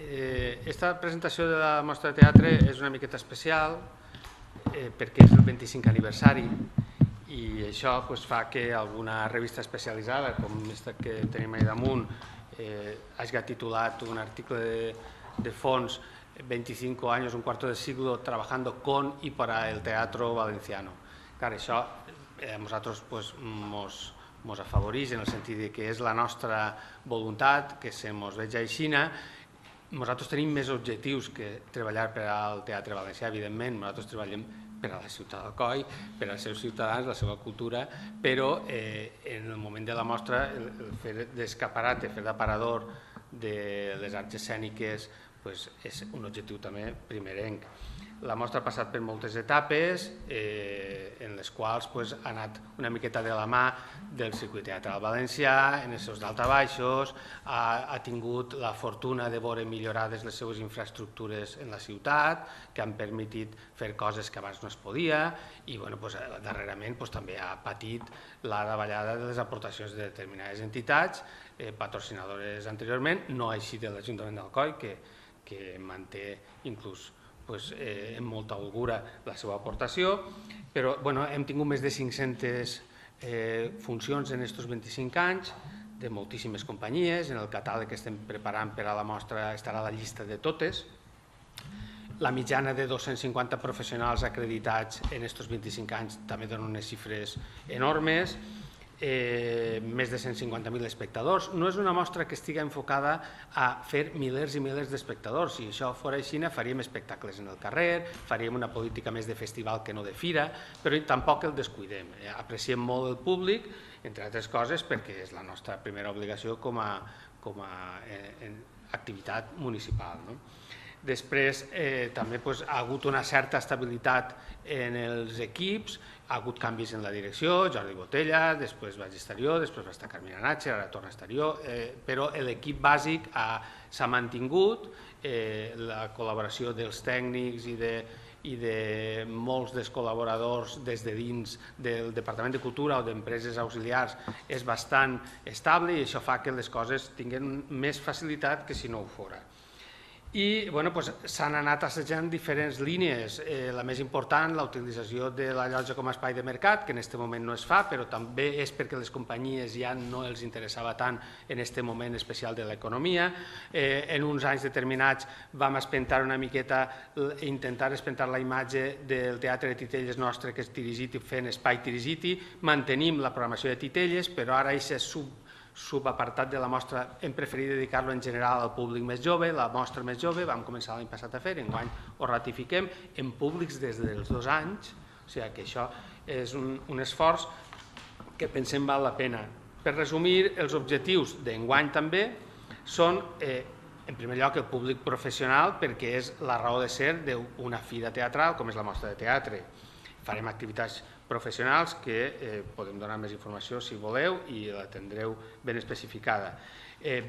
Esta presentació de la mostra de teatre és una miqueta especial perquè és el 25 aniversari i això fa que alguna revista especialitzada, com aquesta que tenim allà damunt, hagi titulat un article de fons 25 años, un cuarto de siglo trabajando con y para el teatro valenciano. Clar, això a nosaltres ens afavoreix en el sentit que és la nostra voluntat que se ens vegi així. Nosaltres tenim més objectius que treballar per al teatre valencià, evidentment. Nosaltres treballem per a la ciutat d'Alcoi, per als seus ciutadans, la seva cultura, però en el moment de la mostra el fer d'escaparat, fer d'aparador de les arts escèniques és un objectiu també primerenc. La mostra ha passat per moltes etapes en les quals ha anat una miqueta de la mà del circuit teatral valencià, en els seus daltabaixos, ha tingut la fortuna de veure millorades les seves infraestructures en la ciutat, que han permetit fer coses que abans no es podia, i darrerament també ha patit la davallada de les aportacions de determinades entitats patrocinadores anteriorment, no així de l'Ajuntament d'Alcoi, que manté inclús amb molta holgura la seva aportació, però hem tingut més de 500 funcions en aquests 25 anys, de moltíssimes companyies. En el catàleg que estem preparant per a la mostra estarà la llista de totes. La mitjana de 250 professionals acreditats en aquests 25 anys també dona unes xifres enormes. Més de 150.000 espectadors. No és una mostra que estigui enfocada a fer milers i milers d'espectadors. Si això fos així, faríem espectacles en el carrer, faríem una política més de festival que no de fira, però tampoc el descuidem. Apreciem molt el públic, entre altres coses, perquè és la nostra primera obligació com a activitat municipal. Després també ha hagut una certa estabilitat en els equips, ha hagut canvis en la direcció, Jordi Botella, després vaig estar jo, després va estar Carmina Natcher, ara torna a estar jo, però l'equip bàsic s'ha mantingut, la col·laboració dels tècnics i de molts dels col·laboradors des de dins del Departament de Cultura o d'empreses auxiliars és bastant estable i això fa que les coses tinguin més facilitat que si no ho fora. I s'han anat assajant diferents línies. La més important, la utilització de la llotja com a espai de mercat, que en aquest moment no es fa, però també és perquè les companyies ja no els interessava tant en aquest moment especial de l'economia. En uns anys determinats vam espentar una miqueta, intentar espentar la imatge del Teatre de Titelles nostre, que és Tirisiti, fent espai Tirisiti. Mantenim la programació de Titelles, però ara aquest subapartat de la mostra hem preferit dedicar-lo en general al públic més jove, la mostra més jove, vam començar l'any passat a fer, enguany ho ratifiquem, en públics des dels 2 anys, o sigui que això és un esforç que pensem val la pena. Per resumir, els objectius d'enguany també són, en primer lloc, el públic professional, perquè és la raó de ser d'una fira teatral com és la mostra de teatre. Farem activitats professionals que podem donar més informació si voleu i la tindreu ben especificada.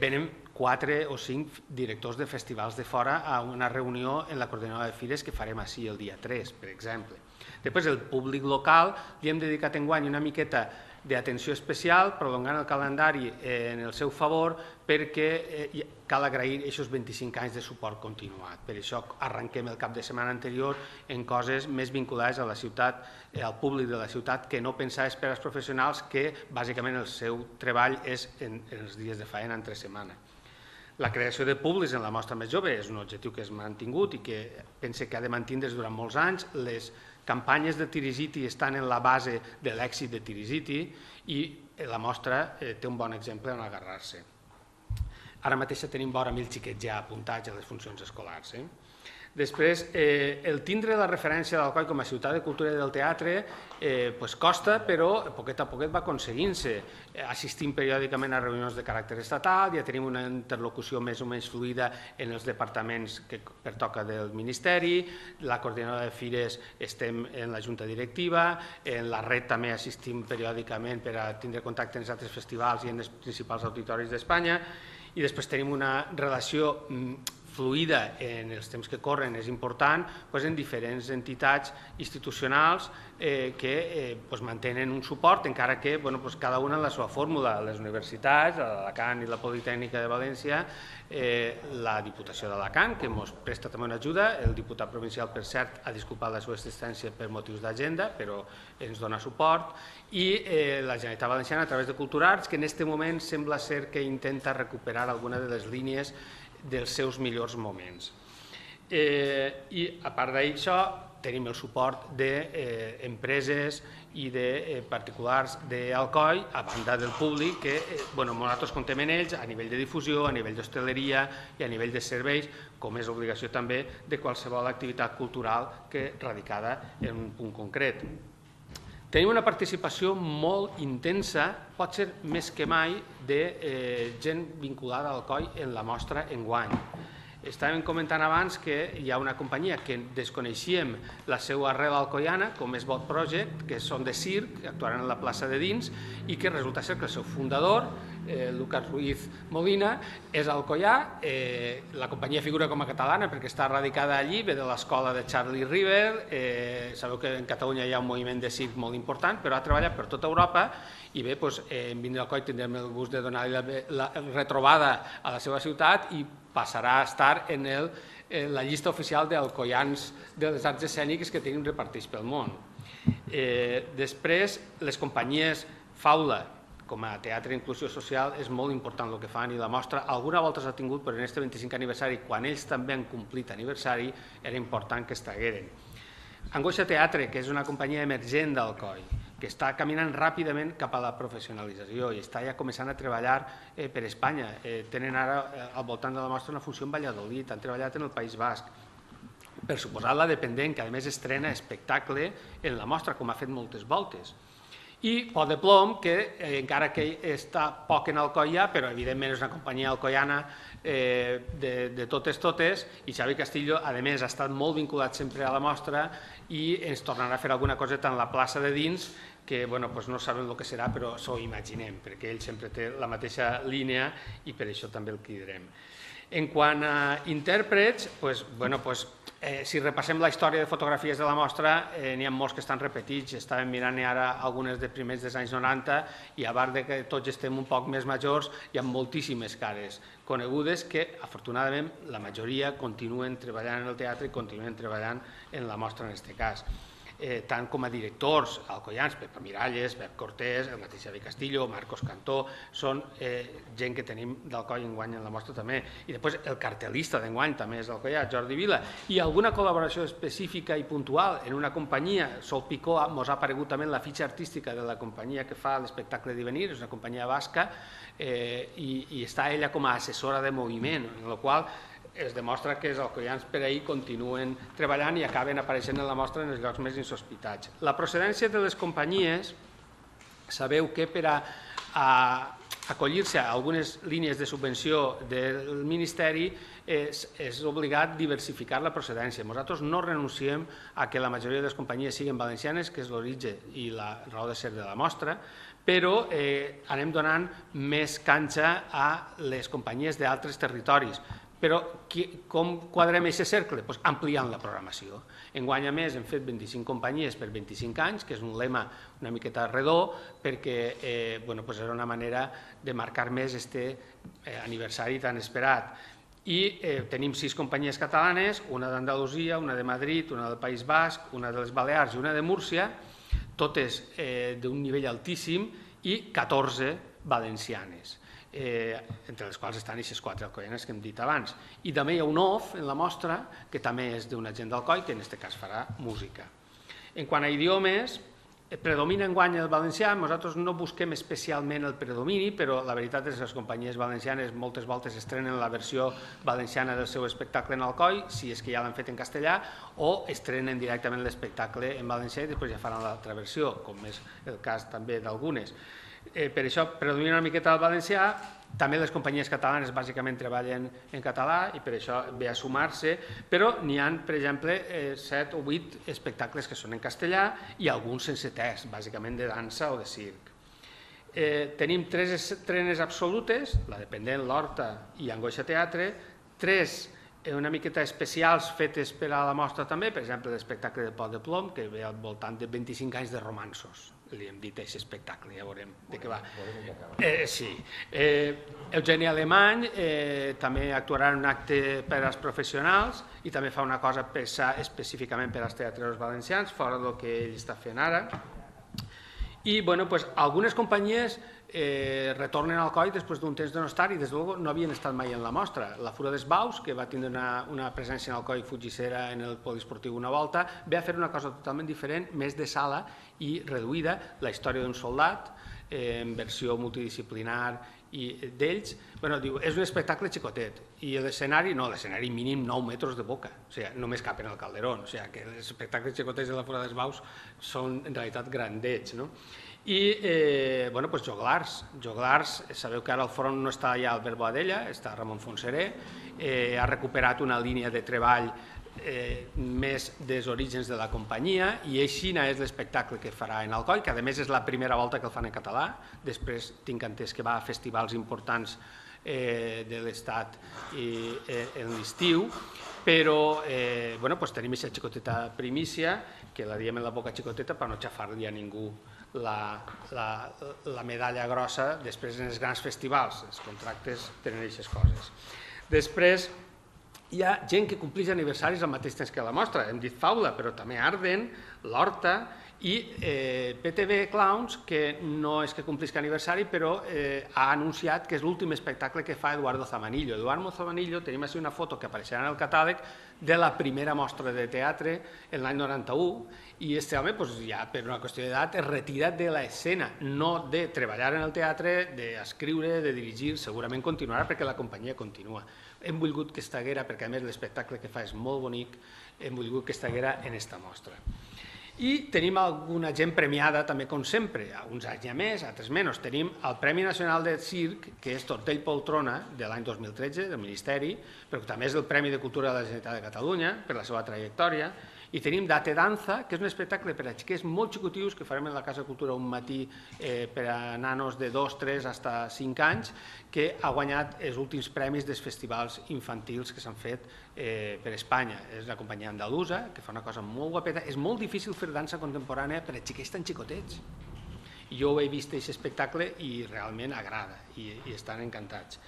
Venen 4 o 5 directors de festivals de fora a una reunió en la coordinadora de fires que farem així el dia 3, per exemple. Després, el públic local li hem dedicat enguany una miqueta d'atenció especial, prolongant el calendari en el seu favor, perquè cal agrair aquests 25 anys de suport continuat. Per això arrenquem el cap de setmana anterior en coses més vinculades a la ciutat, al públic de la ciutat, que no pensades per als professionals, que bàsicament el seu treball és en els dies de faena entre setmana. La creació de públics en la mostra més jove és un objectiu que és mantingut i que pense que ha de mantindre's durant molts anys. Les campanyes de Tirisiti estan en la base de l'èxit de Tirisiti i la mostra té un bon exemple on agarrar-se. Ara mateix tenim vora 1.000 xiquets ja apuntats a les funcions escolars. Després, el tindre la referència d'Alcoi com a ciutat de cultura i del teatre costa, però a poquet va aconseguint-se. Assistim periòdicament a reunions de caràcter estatal, ja tenim una interlocució més o menys fluida en els departaments que pertoca del Ministeri, la coordinadora de fires estem en la junta directiva, en la red també assistim periòdicament per a tindre contacte en els altres festivals i en els principals auditoris d'Espanya, i després tenim una relació fluida en els temps que corren és important en diferents entitats institucionals que mantenen un suport, encara que cada una en la seva fórmula. Les universitats, l'Alacant i la Politècnica de València, la Diputació d'Alacant, que ens presta també una ajuda, el diputat provincial, per cert, ha disculpat la seva assistència per motius d'agenda, però ens dona suport, i la Generalitat Valenciana a través de Culturarts, que en aquest moment sembla ser que intenta recuperar alguna de les línies dels seus millors moments. I a part d'això tenim el suport d'empreses i de particulars d'Alcoi, a banda del públic, que nosaltres comptem en ells a nivell de difusió, a nivell d'hostaleria i a nivell de serveis, com és obligació també de qualsevol activitat cultural radicada en un punt concret. Tenim una participació molt intensa, pot ser més que mai, de gent vinculada a Alcoi en la mostra enguany. Estàvem comentant abans que hi ha una companyia que desconeixíem la seva arrel alcoiana, com és Bot Project, que són de circ, que actuaran a la plaça de dins, i que resulta ser que el seu fundador, Lucas Ruiz Molina, és alcoià. La companyia figura com a catalana perquè està radicada allí, ve de l'escola de Charlie River. Sabeu que en Catalunya hi ha un moviment de circ molt important, però ha treballat per tota Europa, i bé, en vindre al Alcoi tindrem el gust de donar-li la retrobada a la seva ciutat i passarà a estar en la llista oficial d'alcoians de les arts escèniques que tenim repartits pel món. Després, les companyies Faula, com a teatre d'inclusió social, és molt important el que fan, i la mostra alguna volta s'ha tingut, però en aquest 25 aniversari, quan ells també han complit aniversari, era important que estagueren. Angoixa Teatre, que és una companyia emergent d'Alcoi, que està caminant ràpidament cap a la professionalització i està ja començant a treballar per Espanya. Tenen ara al voltant de la mostra una funció en Valladolid, han treballat en el País Basc. Per suposat, la Dependent, que a més estrena espectacle en la mostra, com ha fet moltes voltes. I Pot de Plom, que encara que està poc en Alcoi ja, però evidentment és una companyia alcoiana de totes, i Xavi Castillo, a més, ha estat molt vinculat sempre a la mostra i ens tornarà a fer alguna coseta en la plaça de dins, que no sabem el que serà, però s'ho imaginem, perquè ell sempre té la mateixa línia i per això també el cridarem. En quant a intèrprets, si repassem la història de fotografies de la mostra, n'hi ha molts que estan repetits. Estàvem mirant ara algunes de primers dels anys 90 i a part que tots estem un poc més majors, hi ha moltíssimes cares conegudes que, afortunadament, la majoria continuen treballant en el teatre i continuen treballant en la mostra en aquest cas. Tant com a directors alcoians, Pepa Miralles, Pep Cortés, el mateix Xavi Castillo, Marcos Cantó, són gent que tenim d'Alcoi enguany en la mostra també. I després el cartelista d'enguany també és alcoià, Jordi Vila, i alguna col·laboració específica i puntual en una companyia. Sol Picó ens ha aparegut també en la fitxa artística de la companyia que fa l'espectacle d'Ivenir, és una companyia basca, i està ella com a assessora de moviment, en la qual es demostra que els alcoians per ahir continuen treballant i acaben apareixent en la mostra en els llocs més insospitats. La procedència de les companyies, sabeu que per a acollir-se a algunes línies de subvenció del Ministeri és obligat diversificar la procedència. Nosaltres no renunciem a que la majoria de les companyies siguin valencianes, que és l'origen i la raó de ser de la mostra, però anem donant més canxa a les companyies d'altres territoris. Però com quadrem aquest cercle? Ampliant la programació. Enguany, a més, hem fet 25 companyies per 25 anys, que és un lema una miqueta redó, perquè era una manera de marcar més aquest aniversari tan esperat. I tenim 6 companyies catalanes, una d'Andalusia, una de Madrid, una del País Basc, una de les Balears i una de Múrcia, totes d'un nivell altíssim, i 14 valencianes, entre les quals estan aquestes 4 alcoianes que hem dit abans. I també hi ha un off en la mostra, que també és d'una gent d'Alcoi, que en aquest cas farà música. En quant a idiomes, predomina enguany el valencià. Nosaltres no busquem especialment el predomini, però la veritat és que les companyies valencianes moltes voltes estrenen la versió valenciana del seu espectacle en Alcoi, si és que ja l'han fet en castellà, o estrenen directament l'espectacle en valencià i després ja faran l'altra versió, com és el cas també d'algunes. Per això predomina una miqueta el valencià. També les companyies catalanes bàsicament treballen en català i per això ve a sumar-se, però n'hi ha, per exemple, 7 o 8 espectacles que són en castellà i alguns sense text, bàsicament de dansa o de circ. Tenim 3 estrenes absolutes, la Dependent, l'Horta i Angoixa Teatre, 3 una miqueta especials fetes per a la mostra també, per exemple l'espectacle de Pot de Plom, que ve al voltant de 25 anys de romanços, li hem dit aquest espectacle, ja veurem de què va. Sí. Eugeni Alemany també actuarà en un acte per als professionals i també fa una cosa específicament per als teatreros valencians, fora del que ell està fent ara. I algunes companyies retornen al COI després d'un temps de no estar i des de luego no havien estat mai en la mostra. La Fura dels Baus, que va tindre una presència en el COI Fugissera en el poliesportiu una volta, ve a fer una cosa totalment diferent, més de sala i reduïda, la història d'un soldat en versió multidisciplinar i d'ells. Diu, és un espectacle xicotet i l'escenari, no, l'escenari mínim 9 metres de boca, o sigui, només cap en el Calderón, o sigui, que els espectacles xicotets de la Fura dels Baus són en realitat grandets, no? I Joglars, sabeu que ara al front no està ja Albert Boadella, està Ramon Fonseré, ha recuperat una línia de treball més dels orígens de la companyia i així és l'espectacle que farà en Alcoi, que a més és la primera volta que el fan en català, després tinc entès que va a festivals importants de l'Estat en l'estiu, però tenim aquesta xicoteta primícia, que la diem en la boca xicoteta per no xafar-li a ningú la medalla grossa després en els grans festivals, els contractes tenen aquestes coses. Després hi ha gent que compleix aniversaris al mateix temps que la mostra, hem dit Faula, però també Arden, l'Horta i PTV Clowns, que no és que complisca aniversari, però ha anunciat que és l'últim espectacle que fa Eduardo Zamanillo. Eduardo Zamanillo, tenim així una foto que apareixerà en el catàleg de la primera mostra de teatre en l'any 91 i este home, ja per una qüestió d'edat, es retira de l'escena, no de treballar en el teatre, d'escriure, de dirigir, segurament continuarà perquè la companyia continua. Hem volgut que estiguera, perquè a més l'espectacle que fa és molt bonic, hem volgut que estiguera en esta mostra. I tenim alguna gent premiada també com sempre, uns anys ja més, altres menys. Tenim el Premi Nacional de Circ, que és Tortell Poltrona, de l'any 2013, del Ministeri, però també és el Premi de Cultura de la Generalitat de Catalunya, per la seva trajectòria, i tenim Date Danza, que és un espectacle per a xiquets molt xicotius que farem en la Casa de Cultura un matí per a nanos de 2, 3 fins a 5 anys, que ha guanyat els últims premis dels festivals infantils que s'han fet per Espanya. És una companyia andalusa que fa una cosa molt guapeta. És molt difícil fer dansa contemporània per a xiquets tan xicotets. Jo he vist aquest espectacle i realment agrada i estan encantats.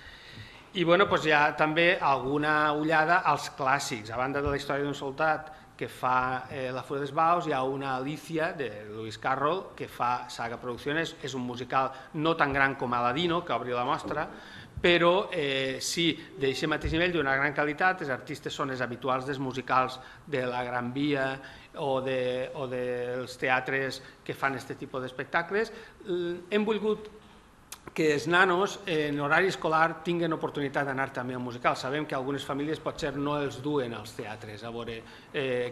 I hi ha també alguna ullada als clàssics. A banda de la història d'un soldat que fa La Fura dels Baus, hi ha una Alicia de Lewis Carroll que fa Saga Producciones, és un musical no tan gran com Aladino, que obri la mostra, però sí, d'aquest mateix nivell, d'una gran qualitat. Els artistes són els habituals dels musicals de la Gran Via o dels teatres que fan aquest tipus d'espectacles. Hem volgut que els nanos en horari escolar tinguin oportunitat d'anar també al musical. Sabem que algunes famílies potser no els duen als teatres a veure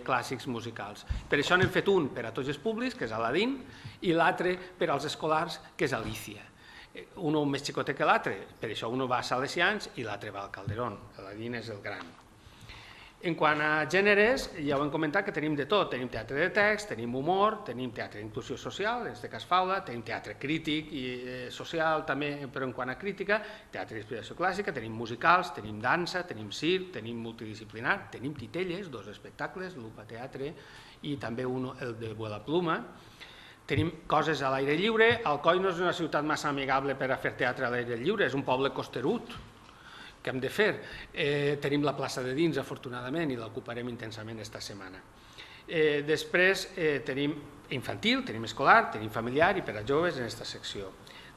clàssics musicals. Per això n'hem fet un per a tots els públics, que és Aladín, i l'altre per als escolars, que és Alicia. Un més xicotet que l'altre, per això un va a Salesians i l'altre va al Calderón. Aladín és el gran. En quant a gèneres, ja ho hem comentat que tenim de tot. Tenim teatre de text, tenim humor, tenim teatre d'inclusió social, en aquest cas Faula, tenim teatre crític i social també, però en quant a crítica, teatre d'inspiració clàssica, tenim musicals, tenim dansa, tenim circ, tenim multidisciplinar, tenim titelles, 2 espectacles, Lupa Teatre i també el de Vuela Pluma. Tenim coses a l'aire lliure. Alcoi no és una ciutat massa amigable per a fer teatre a l'aire lliure, és un poble costerut, que hem de fer. Tenim la plaça de dins, afortunadament, i l'ocuparem intensament aquesta setmana. Després tenim infantil, tenim escolar, tenim familiar i per a joves en aquesta secció.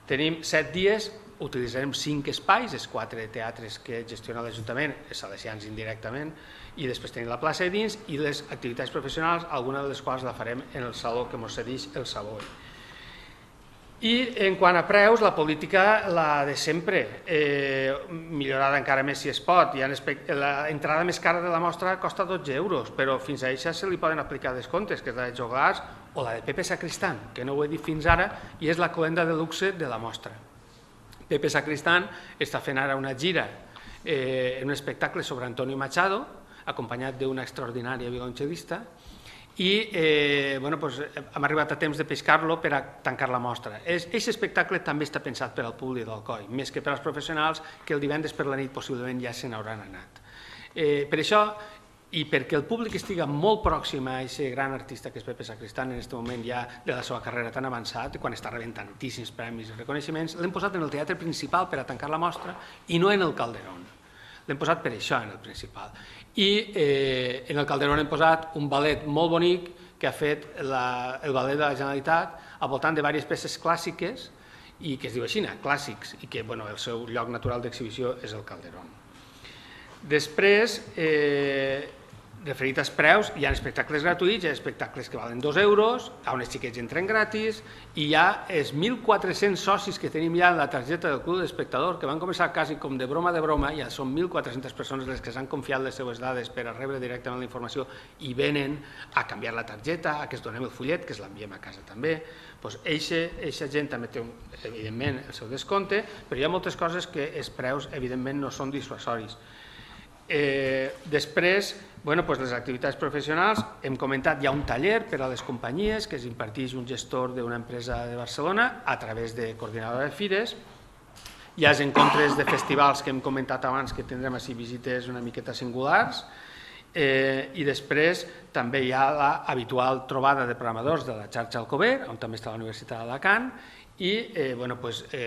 Tenim 7 dies, utilitzarem 5 espais, els 4 teatres que gestiona l'Ajuntament, els salesians indirectament, i després tenim la plaça de dins i les activitats professionals, alguna de les quals la farem en el saló que ens cedeix el Savoy. I en quant a preus, la política, la de sempre, millorada encara més si es pot. L'entrada més cara de la mostra costa 12 euros, però fins a això se li poden aplicar descomptes, que és la de Joglars o la de Pepe Sacristán, que no ho he dit fins ara, i és la cloenda de luxe de la mostra. Pepe Sacristán està fent ara una gira en un espectacle sobre Antonio Machado, acompanyat d'una extraordinària violoncel·lista, i hem arribat a temps de pescar-lo per a tancar la mostra. Aquest espectacle també està pensat per al públic d'Alcoi, més que per als professionals que el divendres per la nit possiblement ja se n'hauran anat. Per això, i perquè el públic estigui molt pròxim a aquest gran artista que és Pepe Sacristán en aquest moment ja de la seva carrera tan avançat, quan està rebent tantíssims premis i reconeixements, l'hem posat en el teatre principal per a tancar la mostra i no en el Calderón. L'hem posat per això en el principal. I en el Calderón hem posat un ballet molt bonic que ha fet el ballet de la Generalitat al voltant de diverses peces clàssiques i que es diu així, clàssics, i que el seu lloc natural d'exhibició és el Calderón. Després, referit als preus, hi ha espectacles gratuïts, hi ha espectacles que valen 2 euros, on els xiquets entren gratis, i hi ha els 1.400 socis que tenim ja en la targeta del Club d'Espectador, que van començar quasi com de broma, ja són 1.400 persones les que s'han confiat les seues dades per a rebre directament la informació i venen a canviar la targeta, a que es donem el fullet, que es l'enviem a casa també. Eixa gent també té, evidentment, el seu descompte, però hi ha moltes coses que els preus, evidentment, no són dissuasoris. Després, les activitats professionals, hem comentat, hi ha un taller per a les companyies que s'imparteix un gestor d'una empresa de Barcelona a través de coordinadora de fires. Hi ha els encontres de festivals que hem comentat abans, que tindrem així visites una miqueta singulars, i després també hi ha l'habitual trobada de programadors de la xarxa Alcover, on també està la Universitat d'Alacant, i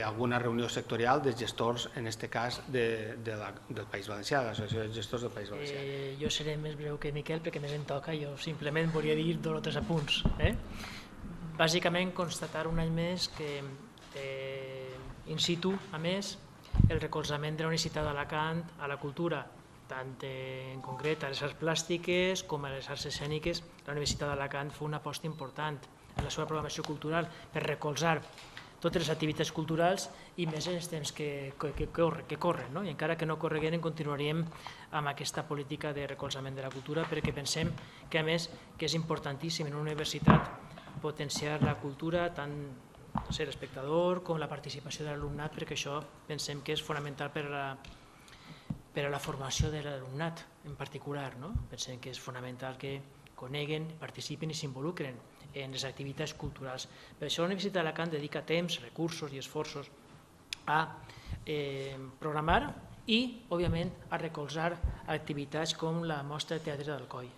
alguna reunió sectorial dels gestors, en aquest cas, del País Valencià, de l'Associació de Gestors del País Valencià. Jo seré més breu que Miquel, perquè més em toca, jo simplement volia dir 2 o 3 apunts. Bàsicament, constatar un any més que in situ, a més, el recolzament de la Universitat d'Alacant a la cultura, tant en concret a les arts plàstiques com a les arts escèniques. La Universitat d'Alacant fa una aposta important en la seva programació cultural per recolzar totes les activitats culturals i més en els temps que corren. I encara que no corregueren, continuaríem amb aquesta política de recolzament de la cultura, perquè pensem que, a més, que és importantíssim en una universitat potenciar la cultura, tant ser espectador com la participació de l'alumnat, perquè això pensem que és fonamental per a la formació de l'alumnat en particular. Pensem que és fonamental que coneguen, participin i s'involucren en les activitats culturals. Per això la Universitat d'Alacant dedica temps, recursos i esforços a programar i, òbviament, a recolzar activitats com la mostra de teatre d'Alcoi.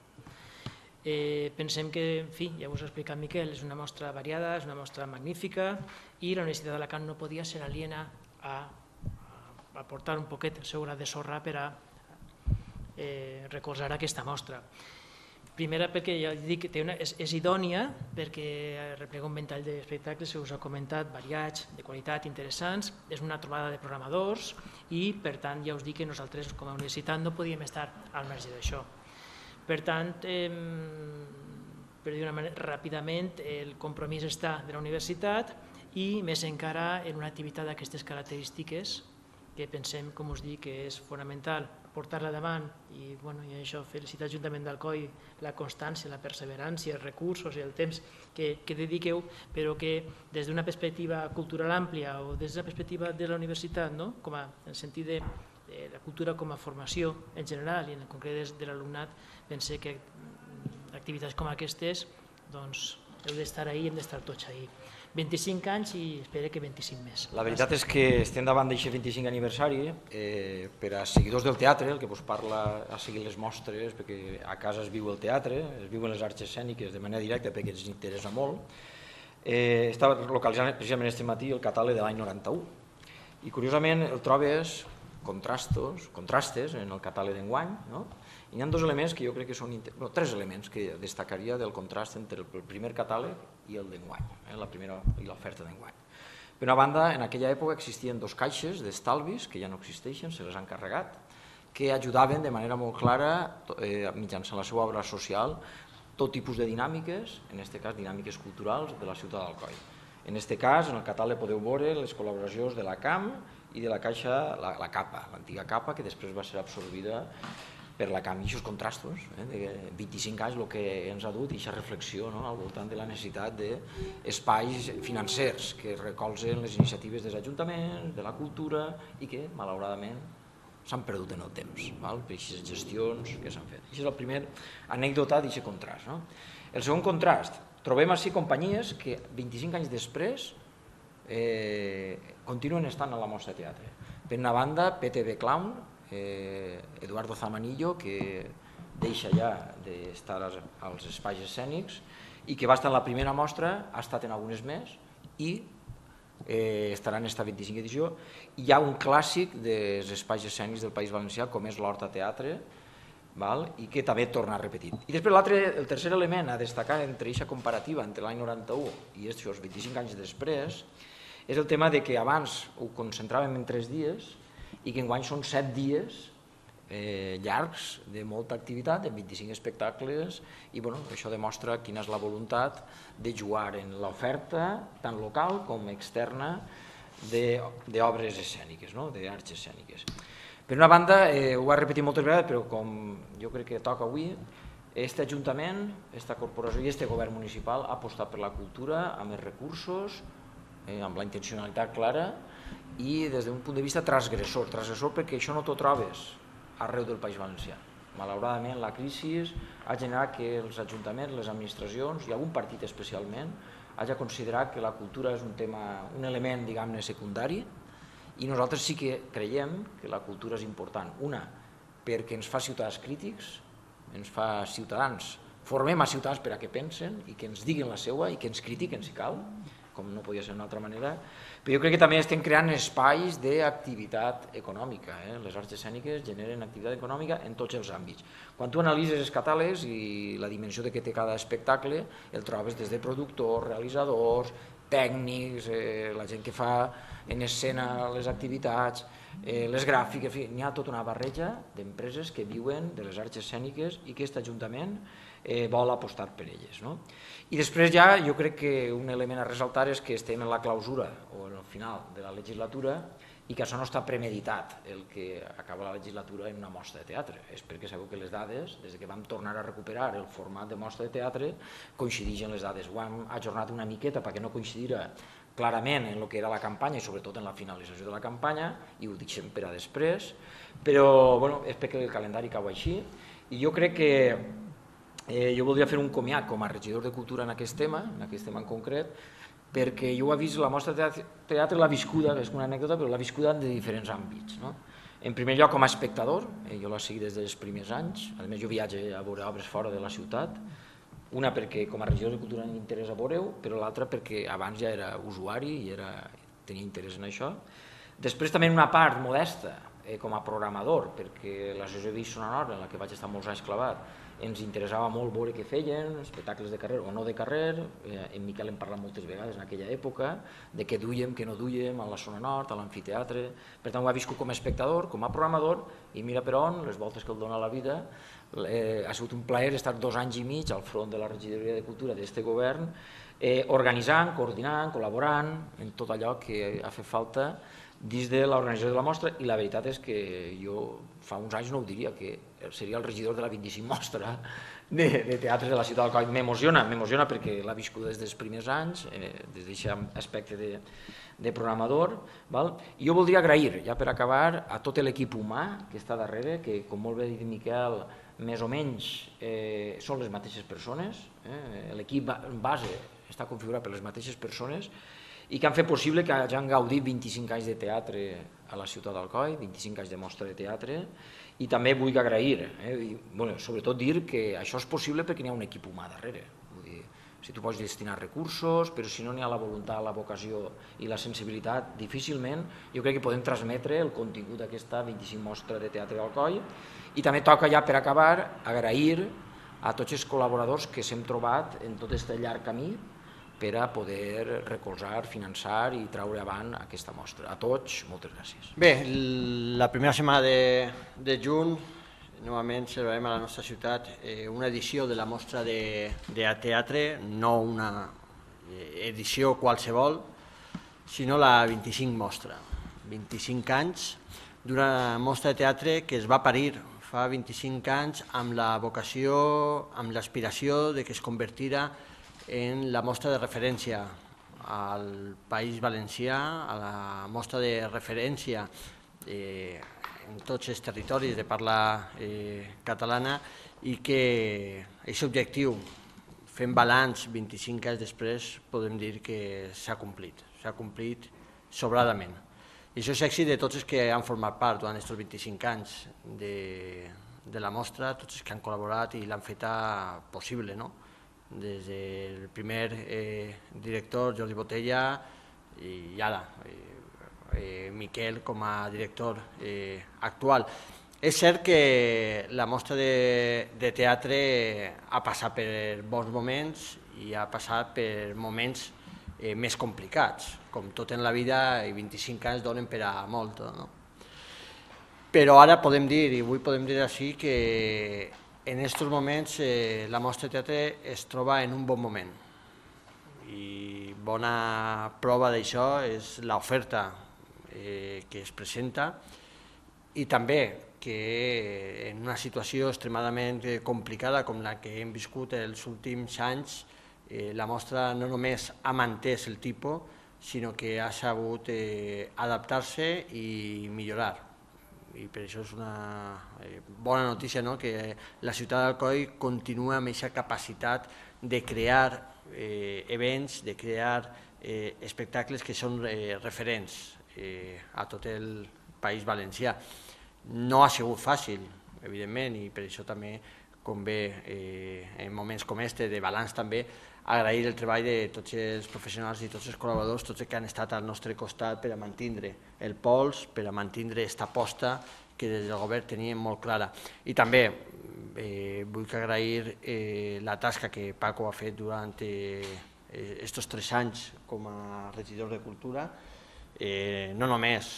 Pensem que, en fi, ja us ho ha explicat Miquel, és una mostra variada, és una mostra magnífica i la Universitat d'Alacant no podia ser aliena a aportar un poquet el seu gra de sorra per a recolzar aquesta mostra. Primera, perquè ja dic que és idònia, perquè replega un ventall d'espectacles que us ha comentat, variats, de qualitat, interessants, és una trobada de programadors i, per tant, ja us dic que nosaltres com a universitat no podíem estar al marge d'això. Per tant, per dir-ho ràpidament, el compromís està de la universitat i més encara en una activitat d'aquestes característiques que pensem, com us dic, que és fonamental portar-la davant i això felicitar l'Ajuntament d'Alcoi la constància, la perseverància, els recursos i el temps que dediqueu, però que des d'una perspectiva cultural àmplia o des d'una perspectiva de la universitat, en el sentit de la cultura com a formació en general i en concret de l'alumnat, pensé que activitats com aquestes heu d'estar ahí, hem d'estar tots ahí. 25 anys i espero que 25 més. La veritat és que estem davant d'aquest 25 aniversari per a seguidors del teatre, el que vos parla a seguir les mostres, perquè a casa es viu el teatre, es viuen les arts escèniques de manera directa perquè ens interessa molt. Estava localitzant precisament aquest matí el catàleg de l'any 91 i curiosament el trobes contrastes en el catàleg d'enguany, i hi ha 2 elements que jo crec que són... 3 elements que destacaria del contrast entre el primer catàleg i el d'enguany, la primera i l'oferta d'enguany. Per una banda, en aquella època existien 2 caixes d'estalvis, que ja no existeixen, se les han carregat, que ajudaven de manera molt clara, mitjançant la seva obra social, tot tipus de dinàmiques, en aquest cas dinàmiques culturals de la ciutat d'Alcoi. En aquest cas, en el catàleg podeu veure les col·laboracions de la CAM i de la caixa, la CAPA, l'antiga CAPA, que després va ser absorbida per la CAM. I aquests contrastos, de 25 anys, el que ens ha dut, i aquesta reflexió al voltant de la necessitat d'espais financers que recolzen les iniciatives dels ajuntaments, de la cultura, i que, malauradament, s'han perdut en el temps, per aquestes gestions que s'han fet. Això és la primera anècdota d'aquest contrast. El segon contrast, trobem així companyies que 25 anys després continuen estant a la mostra de teatre. Per una banda, PTV Clown, Eduardo Zamanillo, que deixa ja d'estar als espais escènics i que va estar en la primera mostra, ha estat en algunes més i estarà en esta 25 edició. Hi ha un clàssic dels espais escènics del País Valencià, com és l'Horta Teatre, i que també torna a repetir. I després el tercer element a destacar entre aquesta comparativa entre l'any 91 i els 25 anys després és el tema de que abans ho concentràvem en 3 dies i que enguany són 7 dies llargs de molta activitat, de 25 espectacles, i això demostra quina és la voluntat de jugar en l'oferta tant local com externa d'obres escèniques, d'arts escèniques. Per una banda, ho ha repetit moltes vegades, però com jo crec que toca avui, aquest Ajuntament, aquesta corporació i aquest govern municipal ha apostat per la cultura amb els recursos, amb la intencionalitat clara i des d'un punt de vista transgressor perquè això no t'ho trobes arreu del País Valencià. Malauradament, la crisi ha generat que els ajuntaments, les administracions i algun partit especialment hagi considerat que la cultura és un element, diguem-ne, secundari, i nosaltres sí que creiem que la cultura és important. Una, perquè ens fa ciutadans crítics, ens fa ciutadans, formem a ciutadans per a que pensen i que ens diguin la seva i que ens critiquen si cal, com no podia ser d'una altra manera, però jo crec que també estem creant espais d'activitat econòmica. Les arts escèniques generen activitat econòmica en tots els àmbits. Quan tu analitzes els catàlegs i la dimensió que té cada espectacle, el trobes des de productors, realitzadors, tècnics, la gent que fa en escena les activitats, les gràfiques, en fi, n'hi ha tota una barreja d'empreses que viuen de les arts escèniques i que aquest Ajuntament vol apostar per elles. I després ja jo crec que un element a ressaltar és que estem en la clausura o en el final de la legislatura i que això no està premeditat el que acaba la legislatura en una mostra de teatre. És perquè sabeu que les dades, des que vam tornar a recuperar el format de mostra de teatre, coincideixen les dades. Ho hem ajornat una miqueta perquè no coincidira clarament en el que era la campanya i sobretot en la finalització de la campanya, i ho deixem per a després, però és perquè el calendari cau així. I jo crec que jo voldria fer un comiat com a regidor de Cultura en aquest tema en concret, perquè jo he vist la mostra de teatre, l'ha viscuda, és una anècdota, però l'ha viscuda de diferents àmbits. En primer lloc com a espectador, jo la seguit des dels primers anys, a més jo viatge a veure obres fora de la ciutat, una perquè com a regidor de Cultura m'interessa veure-ho, però l'altra perquè abans ja era usuari i tenia interès en això. Després també una part modesta com a programador, perquè l'associació Vic Sona Nord, en la que vaig estar molts anys clavat, ens interessava molt veure què feien, espectacles de carrer o no de carrer, en Miquel hem parlat moltes vegades en aquella època, de què duíem, què no duíem, a la Zona Nord, a l'amfiteatre, per tant ho he viscut com a espectador, com a programador, i mira per on, les voltes que el dona la vida, ha sigut un plaer estar 2 anys i mig al front de la regidoria de Cultura d'aquest govern, organitzant, coordinant, col·laborant, en tot allò que ha fet falta dins de l'organització de la mostra, i la veritat és que jo fa uns anys no ho diria, que seria el regidor de la 25 mostra de teatre de la ciutat d'Alcoi. M'emociona perquè l'ha viscut des dels primers anys, des d'aquest aspecte de programador. I jo voldria agrair, ja per acabar, a tot l'equip humà que està darrere, que com molt bé ha dit Miquel, més o menys són les mateixes persones, l'equip base està configurat per les mateixes persones, i que han fet possible que hagin gaudit 25 anys de teatre a la ciutat d'Alcoi, 25 anys de mostra de teatre, i també vull agrair, sobretot dir que això és possible perquè n'hi ha un equip humà darrere. Si tu pots destinar recursos, però si no n'hi ha la voluntat, la vocació i la sensibilitat, difícilment jo crec que podem transmetre el contingut d'aquesta 25 mostra de teatre d'Alcoi. I també toca ja per acabar agrair a tots els col·laboradors que s'hem trobat en tot aquest llarg camí per a poder recolzar, finançar i treure avant aquesta mostra. A tots, moltes gràcies. Bé, la primera setmana de juny, novament celebrarem a la nostra ciutat una edició de la mostra de teatre, no una edició qualsevol, sinó la 25 mostra. 25 anys d'una mostra de teatre que es va parir fa 25 anys amb la vocació, amb l'aspiració de que es convertira en la mostra de referència al País Valencià, a la mostra de referència en tots els territoris de parla catalana, i que aquest objectiu, fent balanç 25 anys després, podem dir que s'ha complit sobradament. I I això és èxit de tots els que han format part durant aquests 25 anys de la mostra, tots els que han col·laborat i l'han feta possible, no? Des del primer director, Jordi Botella, i ara Miquel com a director actual. És cert que la mostra de teatre ha passat per bons moments i ha passat per moments més complicats. Com tot en la vida, i 25 anys donen per a molt, no? Però ara podem dir, i avui podem dir així, que en aquests moments la mostra de teatre es troba en un bon moment. I bona prova d'això és l'oferta que es presenta i també que en una situació extremadament complicada com la que hem viscut els últims anys, la mostra no només ha mantès el tipus, sinó que ha sabut adaptar-se i millorar. I per això és una bona notícia, no?, que la ciutat d'Alcoi continua amb aquesta capacitat de crear events, de crear espectacles que són referents a tot el País Valencià. No ha sigut fàcil, evidentment, i per això també convé, en moments com este, de balanç també, agrair el treball de tots els professionals i tots els col·laboradors, tots els que han estat al nostre costat per a mantindre el pols, per a mantindre aquesta aposta que des del govern teníem molt clara. I també vull agrair la tasca que Paco ha fet durant aquests 3 anys com a regidor de Cultura, no només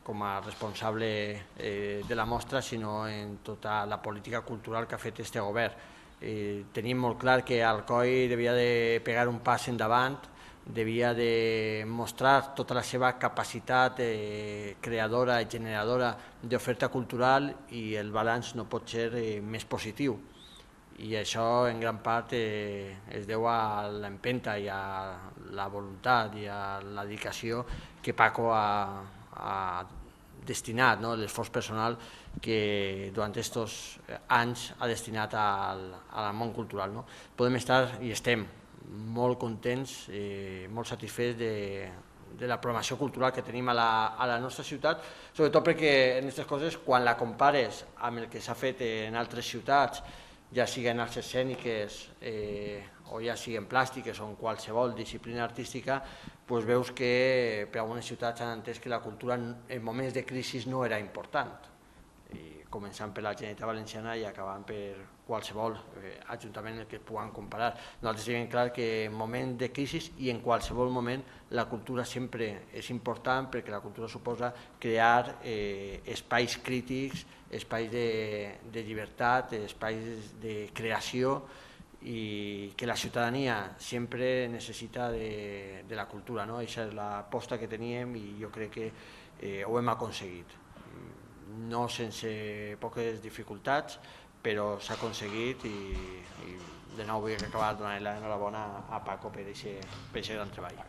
com a responsable de la mostra, sinó en tota la política cultural que ha fet aquest govern. Tenim molt clar que Alcoi devia de pegar un pas endavant, devia de mostrar tota la seva capacitat creadora i generadora d'oferta cultural i el balanç no pot ser més positiu. I això en gran part es deu a l'empenta i a la voluntat i a la dedicació que Paco ha destinat, l'esforç personal que durant aquests anys ha destinat al món cultural. Podem estar i estem molt contents, molt satisfets de la programació cultural que tenim a la nostra ciutat, sobretot perquè en aquestes coses, quan la compares amb el que s'ha fet en altres ciutats, ja siguin arts escèniques o ja siguin plàstiques o en qualsevol disciplina artística, veus que per algunes ciutats han entès que la cultura en moments de crisi no era important, començant per la Generalitat Valenciana i acabant per qualsevol ajuntament en el que es puguen comparar. Nosaltres tenim clar que en moments de crisi i en qualsevol moment la cultura sempre és important, perquè la cultura suposa crear espais crítics, espais de llibertat, espais de creació, i que la ciutadania sempre necessita de la cultura. Aquesta és l'aposta que teníem i jo crec que ho hem aconseguit. No sense poques dificultats, però s'ha aconseguit i de nou vull acabar donant l'enhorabona a Paco per aquest gran treball.